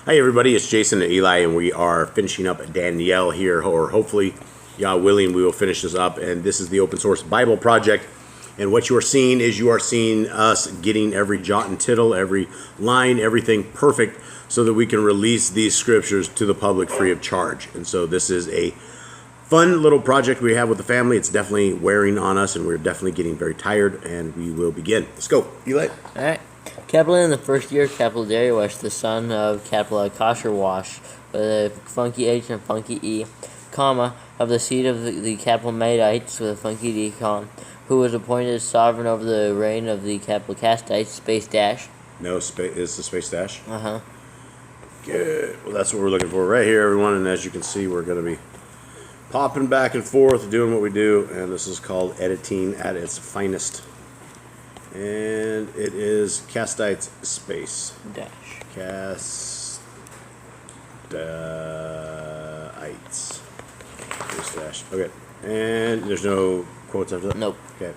Hi everybody, it's Jason and Eli, and we are finishing up DANI'ÉL here, or hopefully, Yah willing, we will finish this up. And this is the open source Bible project. And what you are seeing is us getting every jot and tittle, every line, everything perfect, so that we can release these scriptures to the public free of charge. And so this is a fun little project we have with the family. It's definitely wearing on us, and we're definitely getting very tired, and we will begin. Let's go, Eli. All right. Capital in the first year, capital Darius, the son of capital Kasherwash, with a funky H and funky E, comma, of the seed of the capital Madites with a funky D, comma, who was appointed sovereign over the reign of the capital Castites, space dash. No, space is the space dash? Uh-huh. Good. Well, that's what we're looking for right here, everyone. And as you can see, we're going to be popping back and forth, doing what we do. And this is called editing at its finest. And it is Castites space Dash. Castites space dash. Okay. And there's no quotes after that? Nope. Okay.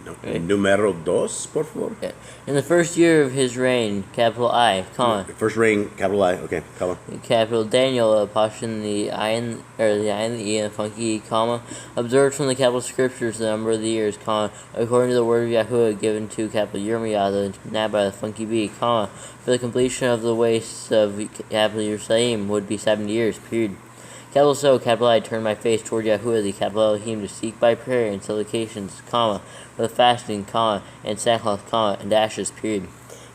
No. Ready? Numero dos, por favor. Yeah. In the first year of his reign, capital I, comma. First reign, capital I. Okay, comma. Capital Daniel, apostrophe the I and the E and the funky E, comma. Observed from the capital scriptures the number of the years, comma, according to the word of Yahuwah given to capital Yirmiyah, the Nabbi, the funky B, comma. For the completion of the wastes of capital Yerushalayim would be 70 years, period. Capital So, capital I, turned my face toward Yahuwah, the capital Elohim, to seek by prayer and supplications, comma, with fasting, comma, and sackcloth, comma, and ashes, period.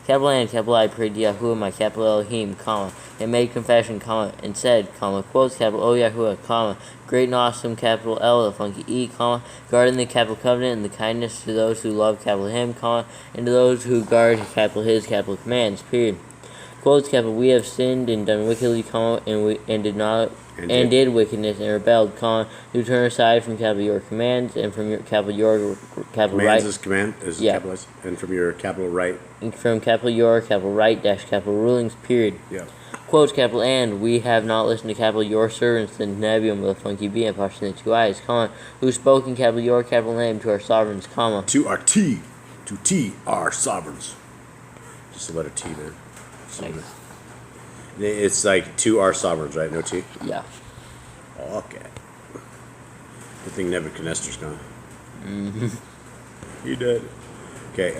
Capital N, capital I, prayed to Yahuwah, my capital Elohim, comma, and made confession, comma, and said, comma, quotes, capital O Yahuwah, comma, great and awesome, capital L, the funky E, comma, guarding the capital covenant and the kindness to those who love capital Him, comma, and to those who guard capital His capital commands, period. Quotes, capital, we have sinned and done wickedly, comma, and did wickedness and rebelled, comma, who turn aside from capital your commands and from your capital Commands right. is command is Yeah. capitalized, and from your capital right. And from capital your capital right dash capital rulings, period. Yeah. Quotes, capital and we have not listened to capital your servants, the Nebium with a funky B and apostrophe the two eyes, comma, who spoke in capital your capital name to our sovereigns, comma. To our sovereigns. Just the letter T there. Nice. It's like to our sovereigns, right? No T? Yeah. Okay. Good thing Nebuchadnezzar's gone. Mm-hmm. He did. Okay,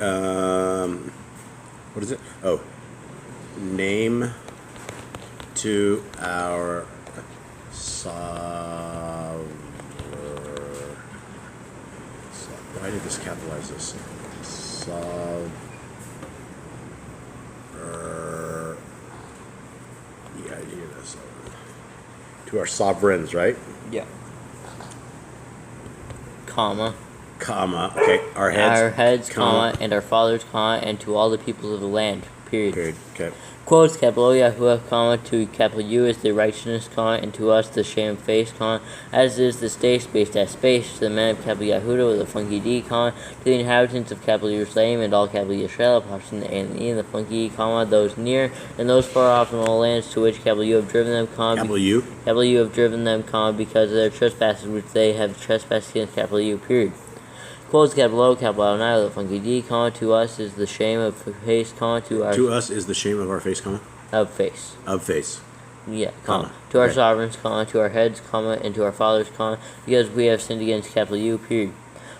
what is it? Oh. Name to our sovereign. Why did this capitalize this? To our sovereigns, right? Yeah. Comma. Comma. Okay. Our heads. Comma, and our fathers, comma, and to all the peoples of the land. Period. Period. Okay. Quotes, capital Yahuwah, comma, to capital U is the righteousness, comma, and to us the shame face, comma, as is the state space dash space, to the men of capital Yahudah with a funky D, comma, to the inhabitants of capital Yerushalayim and all capital Yisrael, apostrophe the A and the E and the funky E, comma, those near and those far off in all lands to which capital U have driven them, comma, Capital U? Capital U have driven them, comma, because of their trespasses which they have trespassed against capital U, period. Quotes, capital O, capital Adonai, the funky D, comma, to us is the shame of face, comma, to us is the shame of our face, comma? Of face. Of face. Yeah, comma. To our sovereigns, comma, to our heads, comma, and to our fathers, comma, because we have sinned against capital U, period.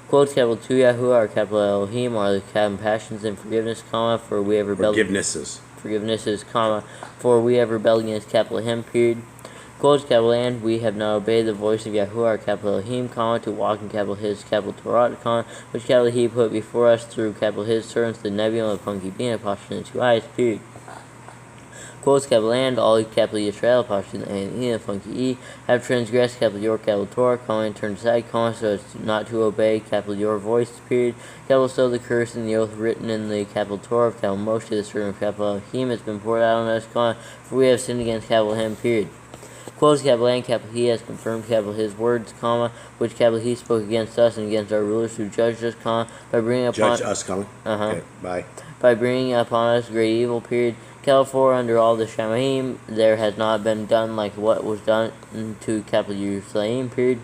Quotes, capital to Yahuwah, our capital Elohim, are the compassions and forgiveness, comma, for we have rebelled. Forgivenesses, comma, for we have rebelled against capital Him, period. Quotes, capital and we have not obeyed the voice of Yahuwah, our capital Elohim, comma, to walk in capital His capital Torah, comma, which capital He put before us through capital His servants, the Nebium of funky being, apostrophe the two eyes, period. Quotes, capital and all capital Yisrael, apostrophe the A and E, and funky E, have transgressed capital your capital Torah, comma, and turned aside, comma, so as not to obey capital your voice, period. Capital So the curse and the oath written in the capital Torah of capital Moshe, the servant of capital Elohim, has been poured out on us, comma, for we have sinned against capital Him, period. Quotes, capital and capital He has confirmed capital His words, comma, which capital He spoke against us and against our rulers who judged us, comma, by bringing upon Okay, bye. By bringing upon us great evil, period. Capital 4, under all the Shamaim, there has not been done like what was done to capital Yerushalayim, period.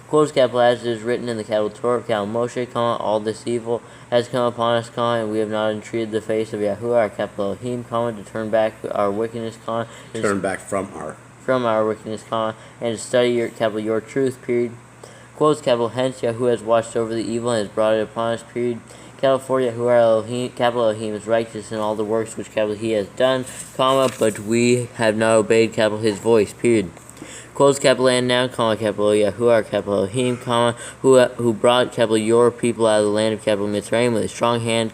Quotes, capital as it is written in the capital Torah of capital Moshe, comma, all this evil has come upon us, and we have not entreated the face of Yahuwah, our capital Elohim, to turn back our wickedness, turn back from our wickedness, and to study your truth, period. Quotes, hence Yahuwah has watched over the evil and has brought it upon us, period. For Yahuwah Elohim, Elohim is righteous in all the works which he has done, but we have not obeyed his voice, period. Quotes, and now, Yahuwah, our Elohim, who brought your people out of the land of Mitzrayim with a strong hand,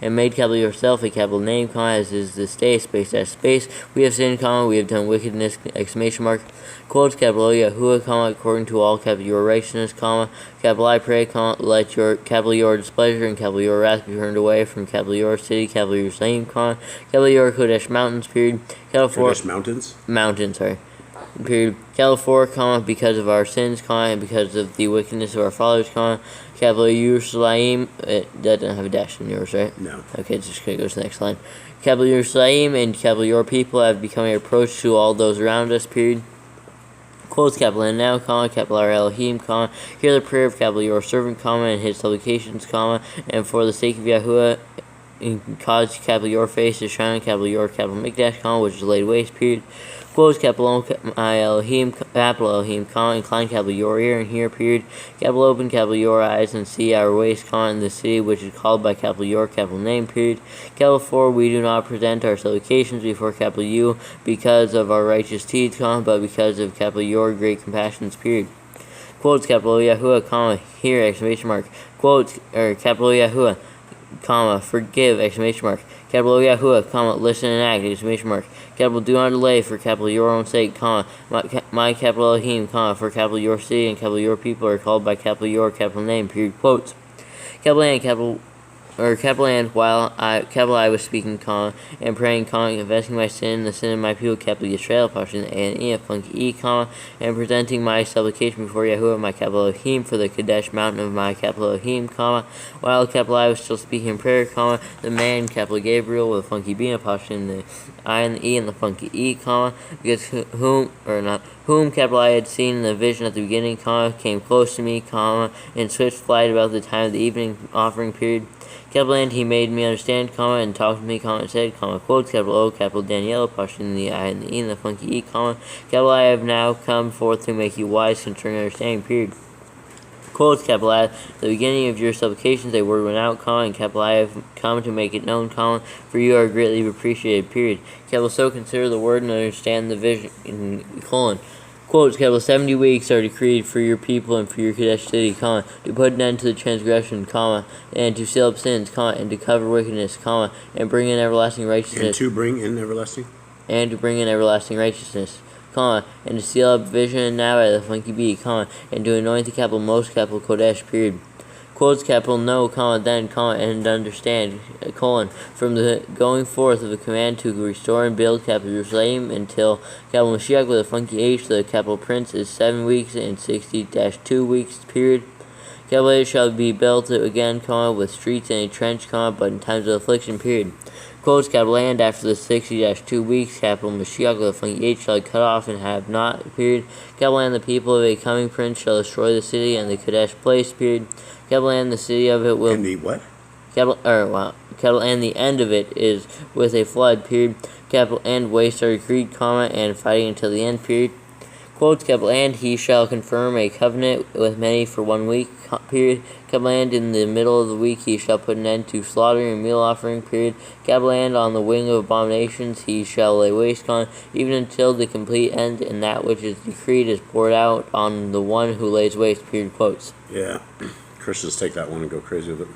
and made yourself a name, as is this day, space dash space. We have sinned, we have done wickedness, exclamation mark. Quotes, Yahuwah, according to all your righteousness, I pray, let your displeasure and your wrath be turned away from your city, Jerusalem, your Kodesh mountains, period. Kodesh mountains? Mountains, sorry. Period. Because of our sins, and because of the wickedness of our fathers, Yerushalayim, that doesn't have a dash in yours, right? No. Okay, it's just going to go to the next line. Yerushalayim and your people have become a reproach to all those around us, period. Quotes, and now, our Elohim, hear the prayer of your servant, and his supplications, and for the sake of Yahuwah, cause your face to shine, your Mikdash, which is laid waste, period. Quotes, my Elohim, incline your ear and hear, period. Open your eyes and see our waste, in the city which is called by your name, period. For we do not present our supplications before you because of our righteous deeds, but because of your great compassions, period. Quotes, Yahuwah, hear, exclamation mark. Quotes, Yahuwah, forgive, exclamation mark. Yahuwah, listen and act, exclamation mark. Do not delay for your own sake, my Elohim, for your city and your people are called by your name, period. Quotes. While I was speaking, and praying, confessing my sin, the sin of my people, Yisrael, and presenting my supplication before Yahuwah, my Elohim, for the Kadesh mountain of my Elohim, while I was still speaking in prayer, the man, Gabriel, with a funky B, in the I and the E and the funky E, because whom I had seen in the vision at the beginning, came close to me, in swift flight about the time of the evening offering, period. He made me understand, and talked to me, and said, quotes, O, DANI'ÉL, in the I and the E and the funky E, I have now come forth to make you wise concerning understanding, period. Quotes, at the beginning of your supplications a word went out, and I have come to make it known, for you are greatly appreciated, period. So consider the word and understand the vision, Quotes, 70 weeks are decreed for your people and for your Kadesh city, to put an end to the transgression, and to seal up sins, and to cover wickedness, and bring in everlasting righteousness. And to bring in everlasting? And to bring in everlasting righteousness, and to seal up vision now at the funky B, and to anoint the most Kodesh, period. Quotes, know, then, and understand, from the going forth of the command to restore and build Jerusalem until Mashiach with a funky H, the prince, is 7 weeks and 60-2 weeks, period. It shall be built again, with streets and a trench, but in times of affliction, period. Quotes, land after the 60-2 weeks, Mashiach with a funky H shall cut off and have not, period. Land the people of a coming prince shall destroy the city and the Kadesh place, period. And the city of it will. And the what? And the end of it is with a flood, period. And waste are decreed, and fighting until the end, period. Quotes, and he shall confirm a covenant with many for 1 week, period. And in the middle of the week he shall put an end to slaughter and meal offering, period. And on the wing of abominations he shall lay waste, even until the complete end, and that which is decreed is poured out on the one who lays waste, period. Quotes. Yeah. Christians take that one and go crazy with it.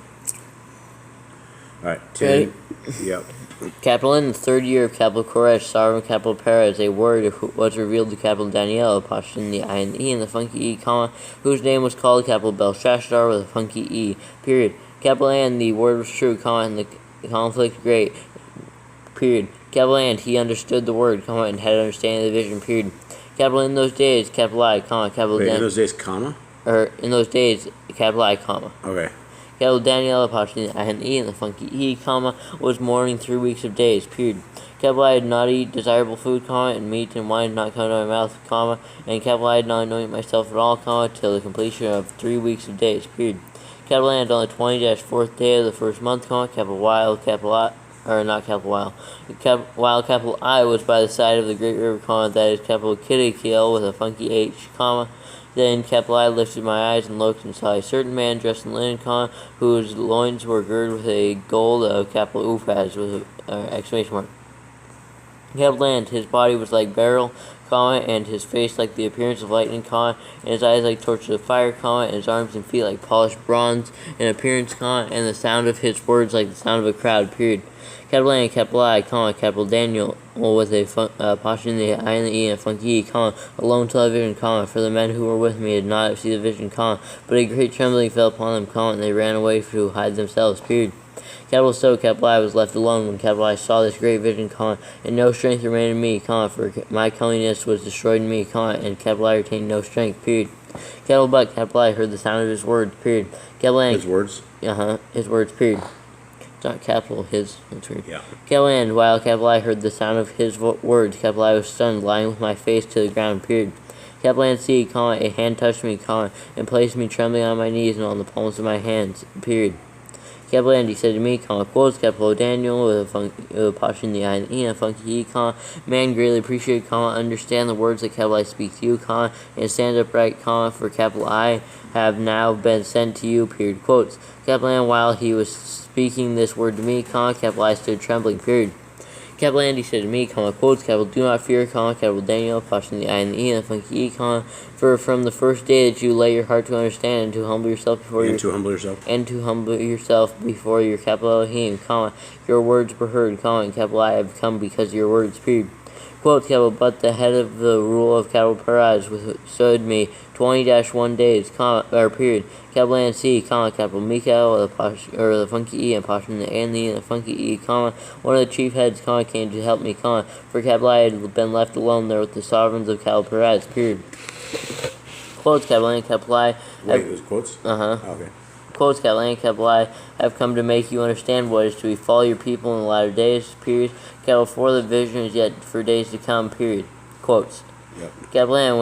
All right, 10. Yep. In the third year of Koresh, sovereign Perez, a word was revealed to DANI'ÉL, in the I and the E and the funky E, whose name was called Belshazzar with a funky E, period. And the word was true, and the conflict great, period. And he understood the word, and had understanding of the vision, period. In those days, Wait, in those days, comma? Or in those days, I, comma. Okay. DANI'ÉL, and E, and the funky E, was mourning 3 weeks of days, period. I did not eat desirable food, and meat and wine did not come to my mouth, and I did not anoint myself at all, till the completion of 3 weeks of days, period. capital N, on the 20-4th day of the first month, comma, capital Y, capital I, or not capital Y, while capital I was by the side of the great river, comma, that is capital Kiddikiel with a funky H, comma. Then capital I lifted my eyes and looked and saw a certain man dressed in linen, comma, whose loins were girded with a gold of capital Uphaz with an exclamation mark. Capital N, his body was like beryl, comma, and his face like the appearance of lightning, comma, and his eyes like torches of fire, comma, and his arms and feet like polished bronze in appearance, comma, and the sound of his words like the sound of a crowd, period. Capital N, capital I, comma, capital Daniel, with a apostrophe in the I and the E and a funky E, comma, alone till I vision, comma, for the men who were with me did not see the vision, comma, but a great trembling fell upon them, comma, and they ran away to hide themselves, period. Capital So, capital I was left alone when capital I saw this great vision, comma, and no strength remained in me, comma, for my comeliness was destroyed in me, comma, and capital I retained no strength, period. Capital I heard the sound of his words, period. Capital N, His words? His words, period. It's not capital, his, that's weird. Yeah. Capital N, while capital I heard the sound of his words, capital I was stunned, lying with my face to the ground, period. Capital N C, comma, a hand touched me, comma, and placed me trembling on my knees and on the palms of my hands, period. Capital N, he said to me, comma, quotes, capital Daniel, with a apostrophe in the I and the E and a funky E, comma, man greatly appreciate, comma, understand the words that capital I speak to you, comma, and stand upright, comma, for capital I have now been sent to you, period, quotes. Capital N, while he was speaking this word to me, comma, capital I stood trembling, period. Capital N, he said to me, comma, quotes, capital, do not fear, comma, capital Daniel, apostrophe in the I and the E and a funky E, comma, for from the first day that you lay your heart to understand and to humble yourself before your capital Elohim, comma, your words were heard, comma, and capital I have come because of your words, period. Quote, capital, but the head of the rule of capital Perez withstood me 20-1 days, comma, or period. Capital N C, comma, capital Mikael, the funky E, and apostrophe and the funky E, comma, one of the chief heads, comma, came to help me, comma, for capital I had been left alone there with the sovereigns of capital Perez, period. Quotes, capital N, capital I. Wait, it was quotes? Okay. Quotes, capital N, capital I, have come to make you understand what is to befall your people in the latter days, period. Capital for the vision is yet for days to come, period. Quotes. Yep. Capital N,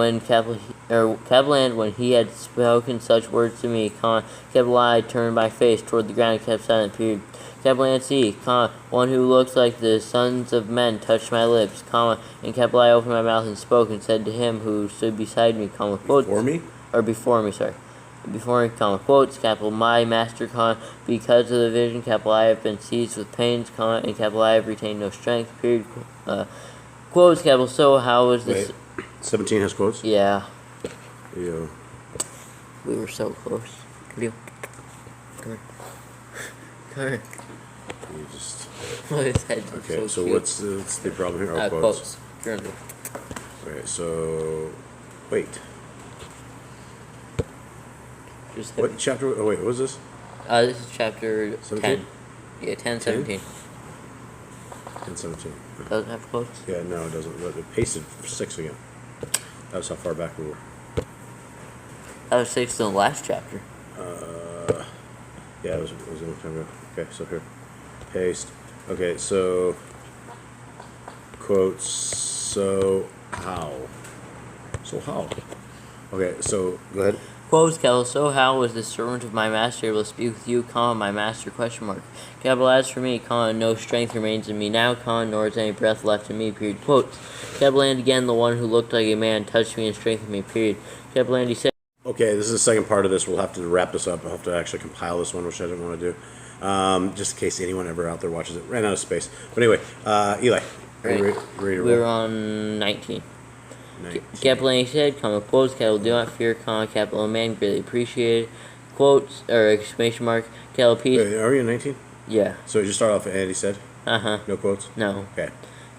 when he had spoken such words to me, comma, capital I turned my face toward the ground and kept silent, period. Capital N C, comma, one who looks like the sons of men touched my lips, comma, and capital I opened my mouth and spoke and said to him who stood beside me, comma, quotes. Before me, comma, quotes, capital, my master, comma, because of the vision, capital I have been seized with pains, comma, and capital I have retained no strength, period. Quotes, capital, so how was this? Wait, 17 has quotes? Yeah. Yeah. We were so close. Come here. Come here. You just... His head Okay, so cute. what's the problem here? Oh, quotes. Okay, so... Wait. What chapter? Oh, wait, what was this? This is chapter 17? 10. Yeah, 10, 17. 10, 17. Doesn't have quotes? Yeah, no, it doesn't. But it pasted 6 again. That was how far back we were. That was 6 in the last chapter. Yeah, it was a long time ago. Okay, so here. Paste. Okay, so... Quotes. So how? Okay, so go ahead. Quotes, capital, so how was the servant of my master able to speak with you, comma, my master, question mark. Capital, as for me, comma, no strength remains in me now, comma, nor is any breath left in me, period. Quotes. Capital, and again, the one who looked like a man touched me and strengthened me, period. Capital, and he said... Okay, this is the second part of this. We'll have to wrap this up. I'll have to actually compile this one, which I didn't want to do. Just in case anyone ever out there watches it. Ran out of space. But anyway, Eli, are you ready to roll? We're on 19. Capital, and he said, comma, quotes, capital, do not fear, comma, capital, man, greatly appreciated. Quotes, or exclamation mark, capital, peace. Wait, are you 19? Yeah. So you just start off at and he said? Uh-huh. No quotes? No. Okay.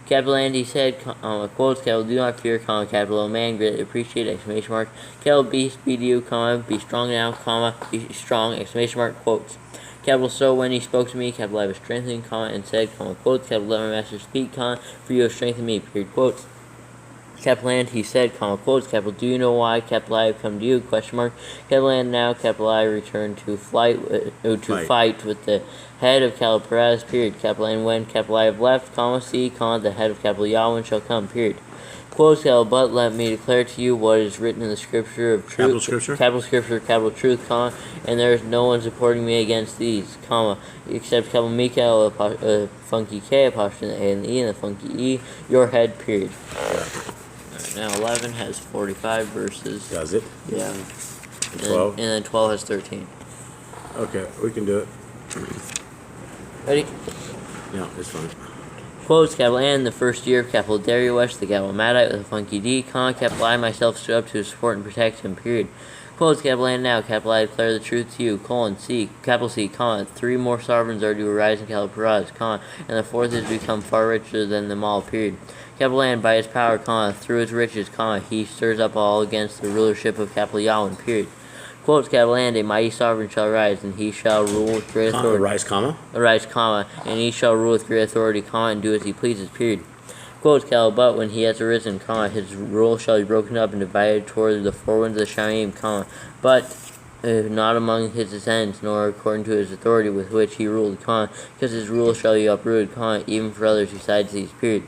Capital, and he said, quotes, capital, do not fear, comma, capital, man, greatly appreciated, exclamation mark, capital, be to you, comma, be strong now, comma, be strong, exclamation mark, quotes. Capital, so when he spoke to me, capital, I was strengthened, comma, and said, comma, quotes, capital, let my master speak, comma, for you have strengthened me, period, quotes. Capital, and he said, comma, quotes, capital, do you know why, capital, I have come to you, question mark, capital, and now, capital, I return to fight with the head of capital Perez, period, capital, and when, capital, I have left, comma, see, comma, the head of capital Yahweh shall come, period. Quotes, but let me declare to you what is written in the scripture of truth. Capital scripture? Capital scripture, capital truth, comma, and there is no one supporting me against these, comma, except capital Mikael, funky K, apostrophe A and the E, and the funky E, your head, period. Alright, now 11 has 45 verses. Does it? Yeah. And 12? And then 12 has 13. Okay, we can do it. Ready? No, it's fine. Quotes, capital N, the first year of capital Darius, the capital Madite with a funky D, comma, capital I myself stood up to support and protect him, period. Quotes, capital N, now, capital I declare the truth to you, colon, C, capital C, comma, 3 more sovereigns are to arise in capital Peraz, comma, and the 4th is to become far richer than them all, period. Capital N, by his power, comma, through his riches, comma, he stirs up all against the rulership of capital Yahweh, period. Quotes, capital and a mighty sovereign shall rise, and he shall rule with great authority. Rise, comma? Arise, comma, and he shall rule with great authority, comma, and do as he pleases, period. Quotes, capital, but when he has arisen, comma, his rule shall be broken up and divided toward the 4 winds of the Shamayim, comma, but not among his descendants, nor according to his authority with which he ruled, comma, because his rule shall be uprooted, comma, even for others besides these, period.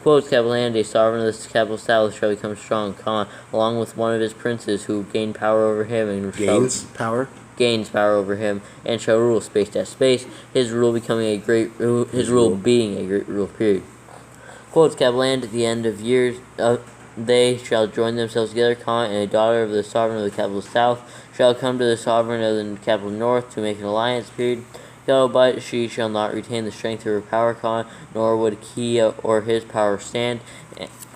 Quotes, capital and a sovereign of the capital south shall become strong, comma, along with one of his princes who gain power over him and Gains power over him and shall rule space to space, his rule becoming a great being a great rule, period. Quotes, capital and at the end of years they shall join themselves together, comma, and a daughter of the sovereign of the capital south shall come to the sovereign of the capital north to make an alliance, period. But she shall not retain the strength of her power, comma, nor would he or his power stand,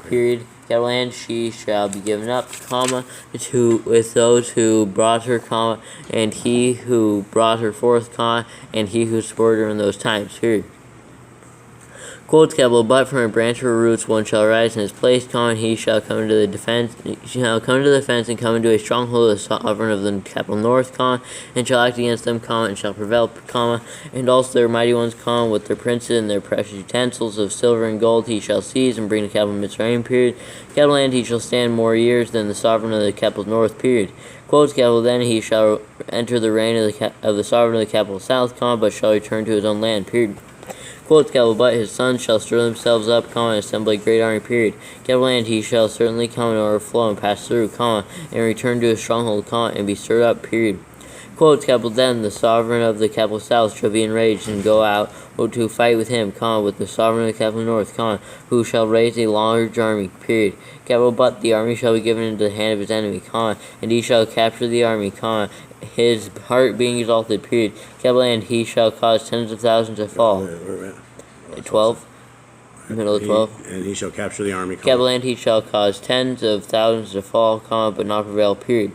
period. And she shall be given up, comma, with those who brought her, comma, and he who brought her forth, comma, and he who supported her in those times, period. Quotes, capital, but from a branch of her roots one shall rise in his place, comma, and he shall come to the defense. He shall come to the defense and come into a stronghold of the sovereign of the capital north, comma, and shall act against them, comma, and shall prevail, comma, and also their mighty ones, comma, with their princes and their precious utensils of silver and gold he shall seize and bring to capital Mitzrayim, period. Capital and he shall stand more years than the sovereign of the capital north, period. Quotes, capital, then he shall enter the reign of the sovereign of the capital south, comma, but shall return to his own land, period. Quotes, capital, but his sons shall stir themselves up, comma, and assemble a great army, period. Capital, and he shall certainly come and overflow and pass through, comma, and return to his stronghold, comma, and be stirred up, period. Quotes, capital, then the sovereign of the capital south shall be enraged and go out to fight with him, comma, with the sovereign of the capital north, comma, who shall raise a large army, period. Capital, but the army shall be given into the hand of his enemy, comma, and he shall capture the army, comma, his heart being exalted, period. Capital, and he shall cause tens of thousands to fall. 12, middle of 12. And he shall capture the army, Capital, and he shall cause tens of thousands to fall, comma, but not prevail, period.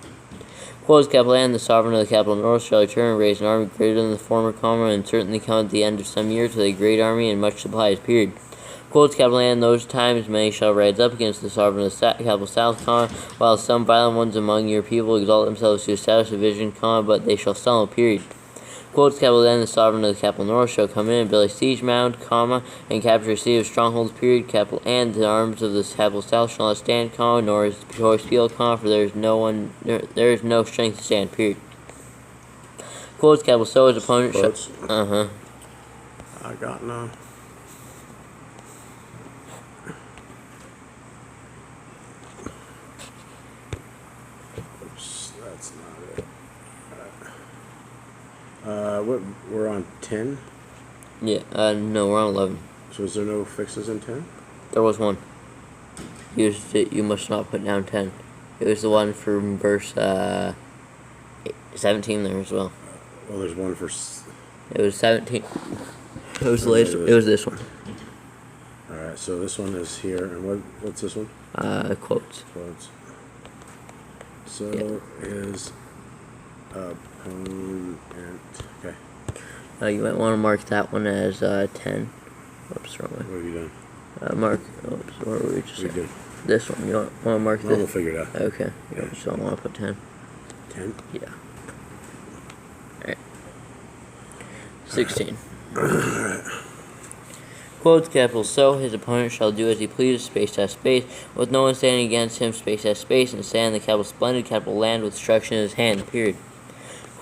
Quotes, capital, and the sovereign of the capital north shall return and raise an army greater than the former, comma, and certainly come at the end of some years with a great army and much supplies, period. Quotes, capital, and those times many shall rise up against the sovereign of the capital south, comma, while some violent ones among your people exalt themselves to establish a vision, comma, but they shall stumble, period. Quotes, capital, then the sovereign of the capital north shall come in and build a siege mound, comma, and capture a city of strongholds, period. Capital, and the arms of the capital south shall not stand, comma, nor his choice field, comma, for there is no strength to stand, period. Quotes, capital, so his opponent shall. I got no. Oops, that's not it. We're on 10? Yeah, no, we're on 11. So is there no fixes in 10? There was one. You must not put down 10. It was the one from verse 17 there as well. Well, there's one for... It was 17. It was the latest. It was this one. Alright, so this one is here. And what's this one? Quotes. Quotes. So is opponent... Okay. You might want to mark that one as 10. Oops, wrong way. What have you done? Mark. Oops, where were we just? We did. This one. You want to mark this? We'll figure it out. Okay. Yeah. So I want to put 10. 10? Yeah. Alright. 16. Alright. Quotes, capital, so his opponent shall do as he pleases, space to space, with no one standing against him, space to space, and stand in the capital splendid capital land with destruction in his hand, period.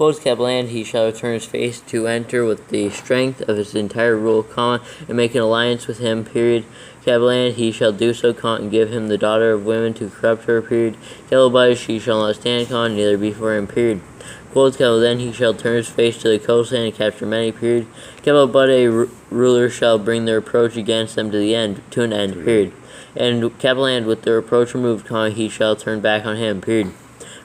Quotes capital and he shall turn his face to enter with the strength of his entire rule, comma, and make an alliance with him, period. Capital and he shall do so, comma, and give him the daughter of women to corrupt her, period. Capital but she shall not stand, comma, neither be for him, period. Quotes capital then he shall turn his face to the coastland and capture many, period. Capital but a ruler shall bring the reproach against them to an end, period. And capital and with the reproach removed, comma, he shall turn back on him, period.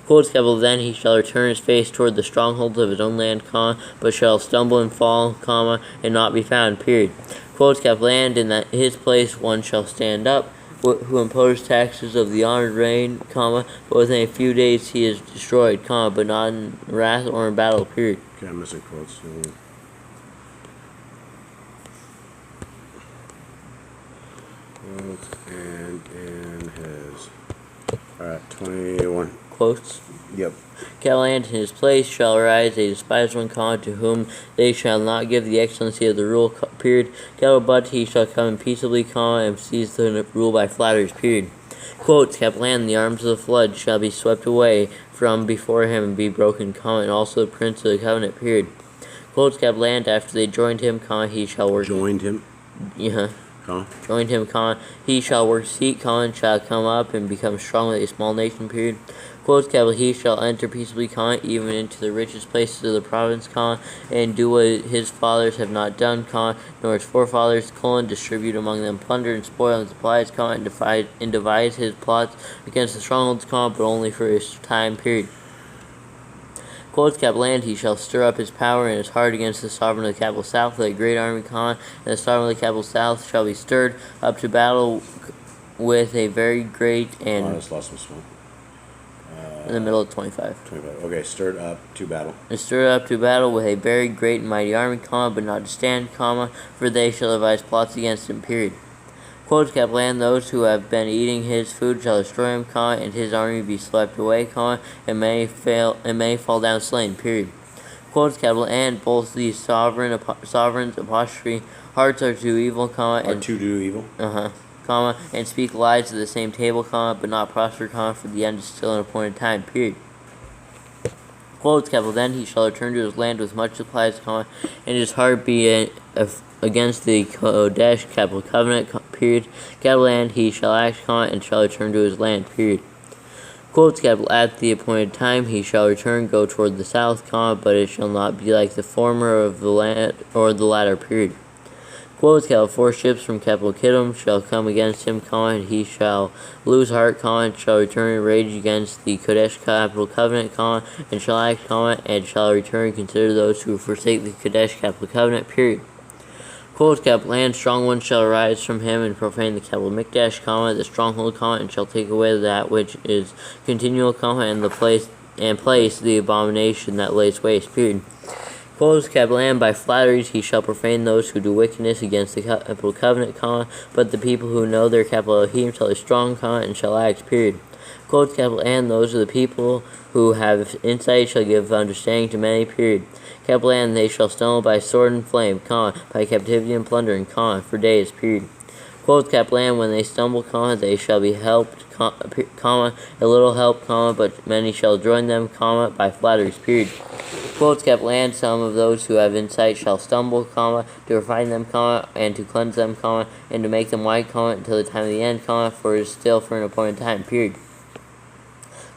Quotes capital then he shall return his face toward the strongholds of his own land, comma, but shall stumble and fall, comma, and not be found, period. Quotes capital and in his place one shall stand up, who imposed taxes of the honored reign, comma, but within a few days he is destroyed, comma, but not in wrath or in battle, period. Okay, I'm missing quotes. And his. Alright, 21. Quotes. Yep. Capital in his place shall arise a despised one, comma, to whom they shall not give the excellency of the rule, period. Capital but he shall come in peaceably, comma, and seize the rule by flatteries, period. Quotes, capital and the arms of the flood shall be swept away from before him and be broken, comma, and also the prince of the covenant, period. Quotes, capital and after they joined him, comma, he shall work. Joined him? Yeah. Comma. Joined him, comma, he shall work seat, comma, and shall come up and become strong like a small nation, period. Quotes, capital, he shall enter peaceably, comma, even into the richest places of the province, comma, and do what his fathers have not done, comma, nor his forefathers, colon, distribute among them plunder and spoil and supplies, comma, and devise his plots against the strongholds, comma, but only for his time, period. Quotes, capital and he shall stir up his power and his heart against the sovereign of the capital south with a great army, comma, and the sovereign of the capital south shall be stirred up to battle with a very great and... I just lost my smoke. In the middle of 25. 25. Okay, stirred up to battle. And stirred up to battle with a very great and mighty army, comma, but not to stand, comma, for they shall devise plots against him, period. Quotes, capital and those who have been eating his food shall destroy him, comma, and his army be swept away, comma, and many fall down slain, period. Quotes, capital and both these sovereigns apostrophe hearts are to evil, comma, and to do evil. Comma, and speak lies at the same table, comma, but not prosper, comma, for the end is still an appointed time, period. Quotes, capital then he shall return to his land with much supplies, comma, and his heart be against the Kodesh, capital covenant, period. Capital and he shall act, comma, and shall return to his land, period. Quotes, capital at the appointed time he shall return, go toward the south, comma, but it shall not be like the former of the land or the latter, period. Quotes, capital 4 ships from capital Kittim shall come against him, comma, and he shall lose heart, comma, and shall return in rage against the Kodesh capital covenant, comma, and shall act, comma, and shall return and consider those who forsake the Kodesh capital covenant, period. Quotes, capital and strong ones shall arise from him and profane the capital Mikdash, comma, the stronghold, comma, and shall take away that which is continual, comma, and place the abomination that lays waste, period. Quotes, capital and by flatteries he shall profane those who do wickedness against the capital covenant, comma, but the people who know their capital Elohim shall be strong, comma, and shall act, period. Quotes, capital and those are the people who have insight shall give understanding to many, period. Capital and they shall stumble by sword and flame, comma, by captivity and plundering, comma, for days, period. Quotes, capital and when they stumble, comma, they shall be helped, comma, a little help, comma, but many shall join them, comma, by flatteries, period. Quotes, capital and some of those who have insight shall stumble, comma, to refine them, comma, and to cleanse them, comma, and to make them white, comma, until the time of the end, comma, for it is still for an appointed time, period.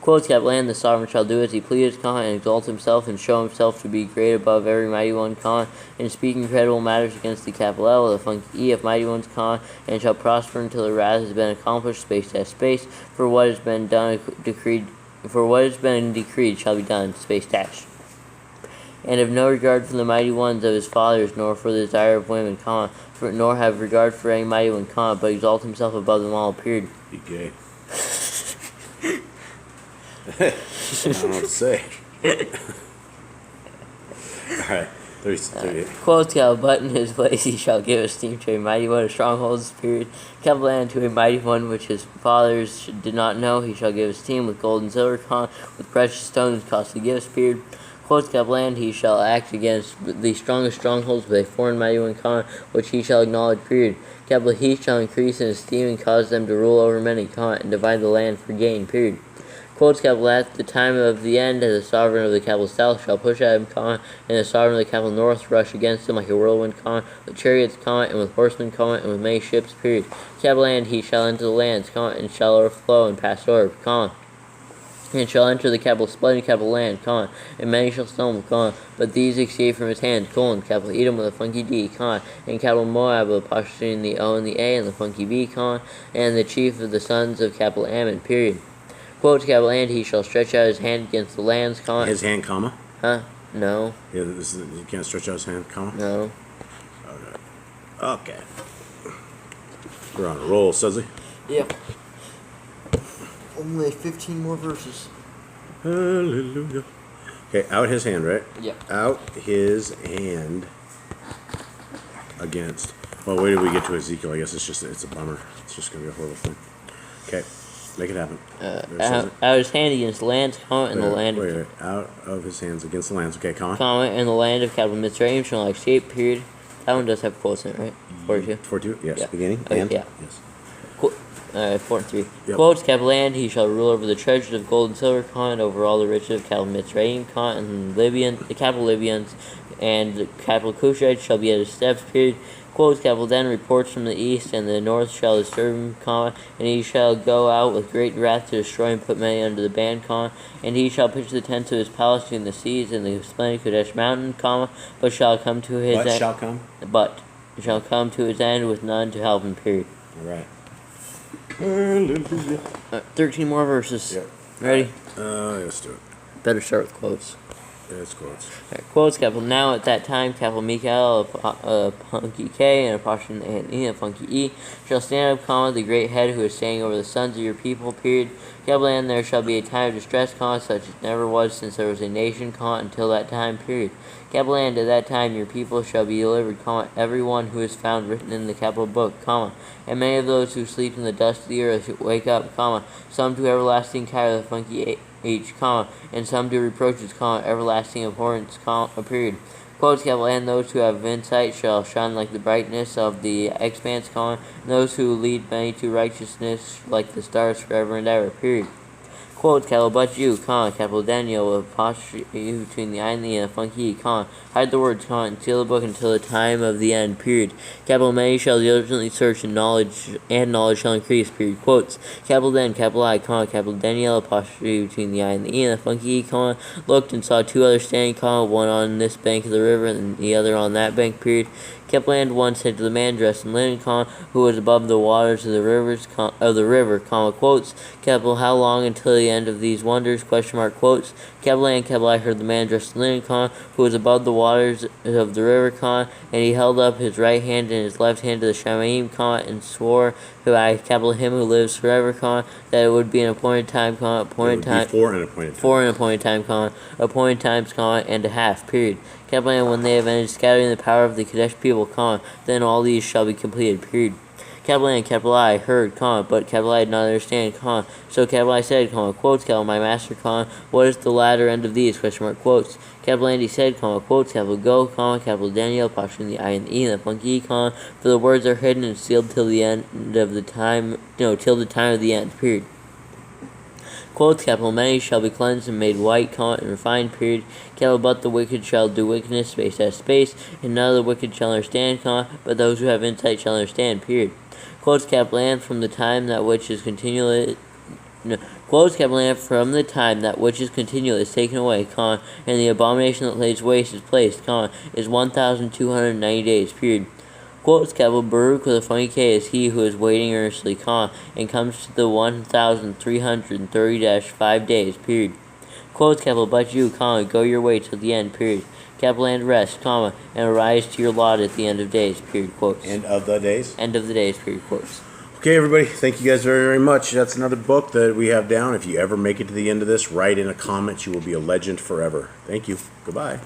Quotes, capital and the sovereign shall do as he pleases, comma, and exalt himself and show himself to be great above every mighty one, comma, and speak incredible matters against the capital L, the funky E of mighty ones, comma, and shall prosper until the wrath has been accomplished, space dash space, for what has been decreed shall be done, space dash. And have no regard for the mighty ones of his fathers, nor for the desire of women, comma, nor have regard for any mighty one, comma, but exalt himself above them all, period. Be gay. I don't know what to say. Alright, 38. Quotes, capital, but in his place he shall give esteem to a mighty one of strongholds, period. Capital and to a mighty one which his fathers did not know he shall give esteem with gold and silver, comma, with precious stones and costly gifts, period. Quotes, capital and he shall act against the strongest strongholds with a foreign mighty one, comma, which he shall acknowledge, period. Capital he shall increase in esteem and cause them to rule over many, comma, and divide the land for gain, period. Quotes capital at the time of the end, the sovereign of the capital south shall push at him, comma, and the sovereign of the capital north rush against him like a whirlwind, comma, with chariots, comma, and with horsemen, comma, and with many ships, period. Capital and he shall enter the lands, comma, and shall overflow and pass over, comma, and shall enter the capital splendid capital land, comma, and many shall stumble, comma, but these escape from his hand, colon, capital Edom with a funky D, comma, and capital Moab with apostrophe in the O and the A and the funky B, comma, and the chief of the sons of capital Ammon, period. Quotes capital and he shall stretch out his hand against the lands, comma. His hand, comma? Huh? No. Yeah, you can't stretch out his hand, comma? No. Okay. We're on a roll, Suzy. Yep. Only 15 more verses. Hallelujah. Okay, out his hand, right? Yep. Out his hand against. Well, wait till we get to Ezekiel. I guess it's a bummer. It's just going to be a horrible thing. Okay, make it happen. Out his hand against the lands, comma, and the land wait, out of his hands against the lands. Okay, comma, and the land of capital Mitzrayim shall not escape, period. That one does have quotes in it, right? 42? 42, yes. Yeah. Beginning, Okay, and? yeah. Yes. 4 and 3. Yep. Quotes, capital land, he shall rule over the treasures of gold and silver, comma, and over all the riches of capital Mitzrayim, comma, and the capital Libyans, and the capital Cushites shall be at his steps, period. Quotes, capital then reports from the east, and the north shall disturb him, comma, and he shall go out with great wrath to destroy and put many under the ban, comma, and he shall pitch the tents of his palace between the seas and the splendid Kadesh mountain, comma, but shall come to his end. But shall come to his end with none to help him, period. All right. 13 more verses. Yep. Ready? Let's do it. Better start with quotes. Yeah, it's quotes. Right, quotes, capital now at that time, capital Mikael, a funky K, and a portion and E, a funky E, shall stand up, comma, the great head who is standing over the sons of your people, period. Capital and there shall be a time of distress, comma, such as never was since there was a nation, comma, until that time, period. Capital and at that time your people shall be delivered, comma, every one who is found written in the capital book, comma, and many of those who sleep in the dust of the earth shall wake up, comma, some to everlasting care of the funky H, comma, and some to reproaches, comma, everlasting abhorrence, comma, period. Quotes, capital, and those who have insight shall shine like the brightness of the expanse, comma, and those who lead many to righteousness like the stars forever and ever, period. Quote, capital, but you, comma, capital Daniel, with apostrophe between the I and the E and a funky E, comma, hide the words, comma, and seal the book until the time of the end, period. Capital, many shall diligently search, and knowledge shall increase, period. Quotes, capital then, capital I, comma, capital Daniel, apostrophe between the I and the E and a funky E, comma, looked and saw two others standing, comma, one on this bank of the river and the other on that bank, period. Capital and one said to the man dressed in linen, comma, who was above the waters of the river, comma, quotes, capital, how long until the end of these wonders, question mark, quotes, capital and capital I heard the man dressed in linen, comma, who was above the waters of the river, comma, and he held up his right hand and his left hand to the Shamaim, comma, and swore by capital him who lives forever, comma, that it would be an appointed time, comma, appointed time, for an appointed time, comma, appointed times, comma, and a half, period. Capital and when they have ended scattering the power of the Kadesh people, comma, then all these shall be completed, period. Capital and capital I heard, comma, but capital I did not understand, comma, so capital I said, comma, quotes, capital, my master, comma, what is the latter end of these, question mark, quotes, capital and he said, comma, quotes, capital go, comma, capital Daniel, apostrophe the I and the E and the funky E, comma, for the words are hidden and sealed till the end of the time, till the time of the end, period. Quotes, capital, many shall be cleansed and made white, comma, and refined, period. Capital, but the wicked shall do wickedness, space as space, and none of the wicked shall understand, comma, but those who have insight shall understand, period. Quotes, capital, and from the time that which is continually, quotes, capital, and from the time that which is continual is taken away, comma, and the abomination that lays waste is placed, comma, is 1,290 days, period. Quotes, capital, Baruch with a funny K is he who is waiting earnestly, comma, and comes to the 1,330-5 days, period. Quotes, capital, but you, comma, go your way till the end, period. Capital and rest, comma, and arise to your lot at the end of days, period, quotes. End of the days? End of the days, period, quotes. Okay, everybody, thank you guys very, very much. That's another book that we have down. If you ever make it to the end of this, write in a comment. You will be a legend forever. Thank you. Goodbye.